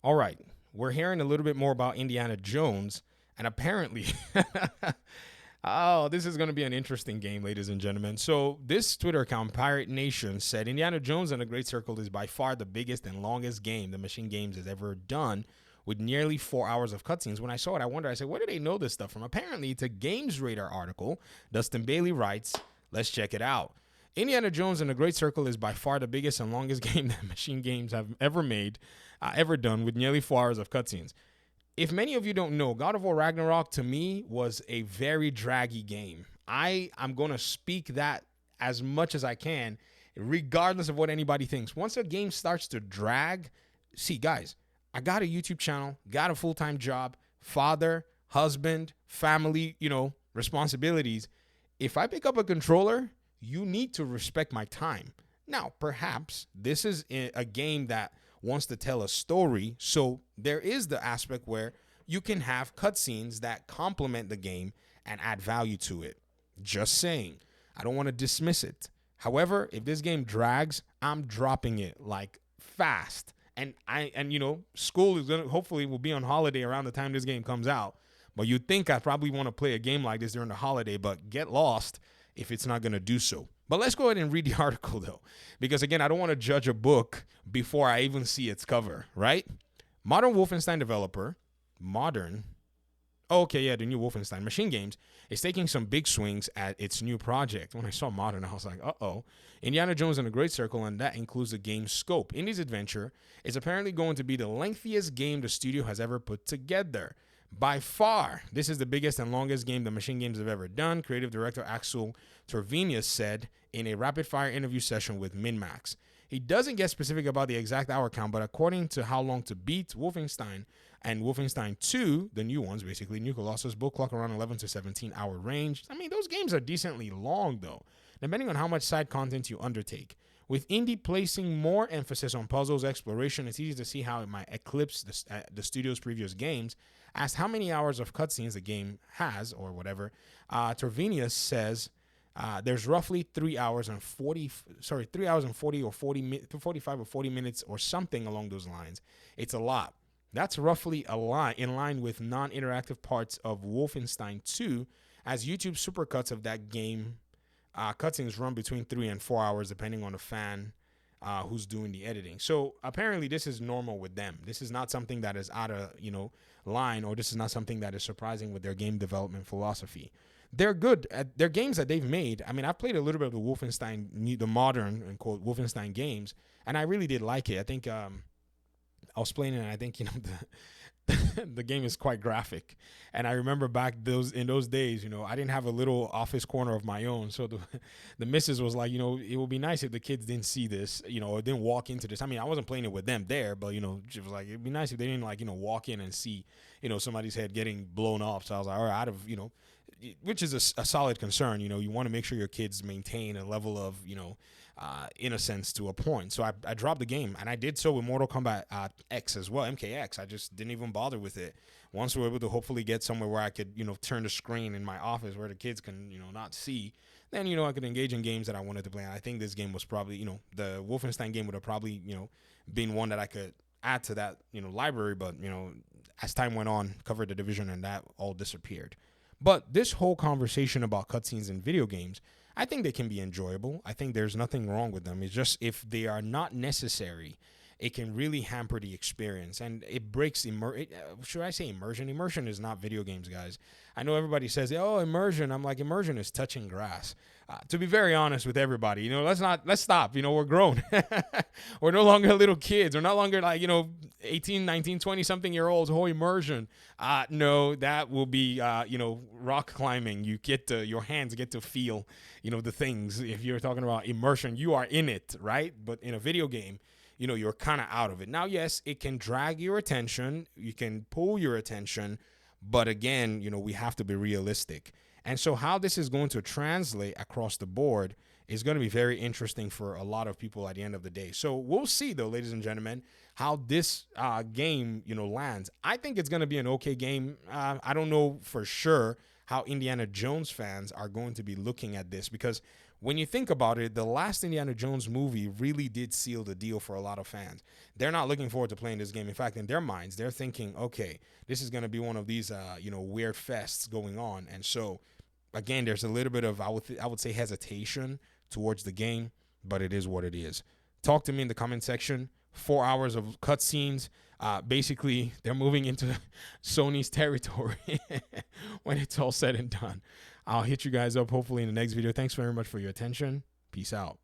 All right. We're hearing a little bit more about Indiana Jones, and apparently, oh, this is going to be an interesting game, ladies and gentlemen. So, this Twitter account, Pirate Nation, said Indiana Jones and the Great Circle is by far the biggest and longest game the Machine Games has ever done, with nearly 4 hours of cutscenes. When I saw it, I wondered, I said, where do they know this stuff from? Apparently, it's a Games Radar article. Dustin Bailey writes, let's check it out. Indiana Jones and the Great Circle is by far the biggest and longest game that Machine Games have ever made, ever done, with nearly 4 hours of cutscenes. If many of you don't know, God of War Ragnarok to me was a very draggy game. I'm going to speak that as much as I can, regardless of what anybody thinks. Once a game starts to drag, see, guys, I got a YouTube channel, got a full-time job, father, husband, family, responsibilities. If I pick up a controller, you need to respect my time. Now, perhaps this is a game that wants to tell a story, so there is the aspect where you can have cutscenes that complement the game and add value to it. Just saying. I don't want to dismiss it. However, if this game drags, I'm dropping it like fast. And school is gonna hopefully will be on holiday around the time this game comes out. But you'd think I probably want to play a game like this during the holiday, but get lost if it's not going to do so. But let's go ahead and read the article, though, because, again, I don't want to judge a book before I even see its cover, right? Modern Wolfenstein developer, the new Wolfenstein Machine Games, is taking some big swings at its new project. When I saw Modern, I was like, uh-oh. Indiana Jones and the Great Circle, and that includes the game's scope. Indy's adventure is apparently going to be the lengthiest game the studio has ever put together. By far, this is the biggest and longest game the Machine Games have ever done, creative director Axel Torvenius said in a rapid-fire interview session with MinMax. He doesn't get specific about the exact hour count, but according to How Long to Beat, Wolfenstein and Wolfenstein 2, the new ones, basically, New Colossus, both clock around 11 to 17 hour range. I mean, those games are decently long, though, depending on how much side content you undertake. With Indy placing more emphasis on puzzles exploration, it's easy to see how it might eclipse the studio's previous games. Asked how many hours of cutscenes the game has, or whatever, Torvenius says there's roughly 3 hours and 40 or 45 or 40 minutes or something along those lines. It's a lot. That's roughly in line with non-interactive parts of Wolfenstein 2, as YouTube supercuts of that game cutscenes run between 3 and 4 hours, depending on the fan who's doing the editing. So apparently this is normal with them. This is not something that is out of, line, or this is not something that is surprising with their game development philosophy. They're good at their games that they've made. I mean, I've played a little bit of the Wolfenstein, the modern, and quote, Wolfenstein games, and I really did like it. I think I was playing it, and I think, the game is quite graphic. And I remember back in those days, I didn't have a little office corner of my own. So the missus was like, it would be nice if the kids didn't see this, or didn't walk into this. I mean, I wasn't playing it with them there, but, she was like, it'd be nice if they didn't walk in and see, somebody's head getting blown off. So I was like, all right, which is a solid concern. You want to make sure your kids maintain a level of, innocence to a point. So I dropped the game, and I did so with Mortal Kombat X as well, MKX. I just didn't even bother with it. Once we're able to hopefully get somewhere where I could, turn the screen in my office where the kids can, not see, then, I could engage in games that I wanted to play. And I think this game was probably, the Wolfenstein game would have probably, been one that I could add to that, library. But, as time went on, covered the Division, and that all disappeared. But this whole conversation about cutscenes in video games, I think they can be enjoyable. I think there's nothing wrong with them. It's just if they are not necessary, it can really hamper the experience, and it breaks should I say immersion? Immersion is not video games, guys. I know everybody says, "Oh, immersion." I'm like, immersion is touching grass. To be very honest with everybody, let's stop. We're grown. We're no longer little kids. We're no longer like 18, 19, 20 something year olds. Oh, immersion. No, that will be rock climbing. Your hands get to feel the things. If you're talking about immersion, you are in it, right? But in a video game, you're kind of out of it. Now, yes, it can drag your attention. You can pull your attention. But again, we have to be realistic. And so how this is going to translate across the board is going to be very interesting for a lot of people at the end of the day. So we'll see, though, ladies and gentlemen, how this game, lands. I think it's going to be an okay game. I don't know for sure how Indiana Jones fans are going to be looking at this, because when you think about it, the last Indiana Jones movie really did seal the deal for a lot of fans. They're not looking forward to playing this game. In fact, in their minds, they're thinking, okay, this is going to be one of these, weird fests going on. And so, again, there's a little bit of, I would say, hesitation towards the game, but it is what it is. Talk to me in the comment section. 4 hours of cutscenes. Basically, they're moving into Sony's territory when it's all said and done. I'll hit you guys up hopefully in the next video. Thanks very much for your attention. Peace out.